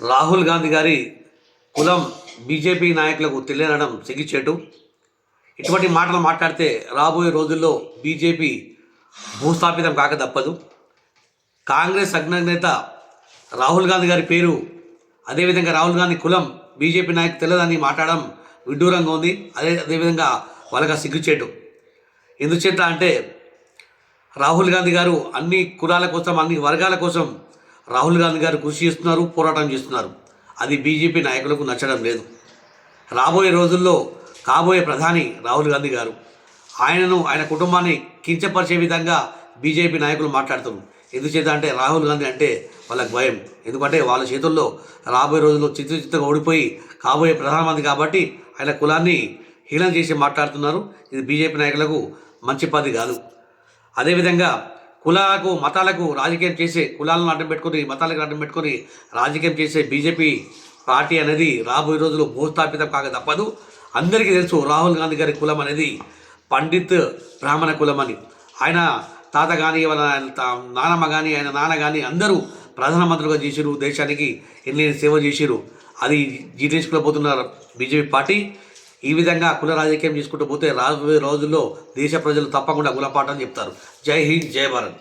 రాహుల్ గాంధీ గారి కులం బీజేపీ నాయకులకు తెలియనడం సిగ్గుచేటు. ఇటువంటి మాటలు మాట్లాడితే రాబోయే రోజుల్లో బీజేపీ భూస్థాపితం కాక తప్పదు. కాంగ్రెస్ అగ్రనేత రాహుల్ గాంధీ గారి పేరు, అదేవిధంగా రాహుల్ గాంధీ కులం బీజేపీ నాయకు తెలియదని మాట్లాడడం విడ్డూరంగా ఉంది. అదేవిధంగా వాళ్ళకి సిగ్గుచేటు. ఎందుచేత అంటే రాహుల్ గాంధీ గారు అన్ని కులాల కోసం, అన్ని వర్గాల కోసం రాహుల్ గాంధీ గారు కృషి చేస్తున్నారు, పోరాటం చేస్తున్నారు. అది బీజేపీ నాయకులకు నచ్చడం లేదు. రాబోయే రోజుల్లో కాబోయే ప్రధాని రాహుల్ గాంధీ గారు, ఆయన కుటుంబాన్ని కించపరిచే విధంగా బీజేపీ నాయకులు మాట్లాడుతున్నారు. ఎందుచేత అంటే రాహుల్ గాంధీ అంటే వాళ్ళకి భయం. ఎందుకంటే వాళ్ళ చేతుల్లో రాబోయే రోజుల్లో చిత్తుగా ఓడిపోయి కాబోయే ప్రధానమంత్రి కాబట్టి ఆయన కులాన్ని హీనం చేసి మాట్లాడుతున్నారు. ఇది బీజేపీ నాయకులకు మంచి పద్ధతి కాదు. అదేవిధంగా కులాలకు మతాలకు రాజకీయం చేసే, కులాలను అడ్డం పెట్టుకొని మతాలకు అడ్డం పెట్టుకొని రాజకీయం చేసే బీజేపీ పార్టీ అనేది రాబోయే రోజుల్లో భూస్థాపితం కాక తప్పదు. అందరికీ తెలుసు రాహుల్ గాంధీ గారి కులం అనేది పండిత్ బ్రాహ్మణ కులం అని. ఆయన తాత కానీ, వాళ్ళ నానమ్మ కానీ, ఆయన నాన్న కానీ అందరూ ప్రధానమంత్రులుగా చేసిరు, దేశానికి ఎన్ని సేవ చేసిరు. అది జీర్ణించుకోలేకపోతున్నారు బీజేపీ పార్టీ. ఈ విధంగా కుల రాజకీయం చేసుకుంటూ పోతే రాబోయే రోజుల్లో దేశ ప్రజలు తప్పకుండా కులపాఠం చెప్తారు. జై హింద్, జై భారత్.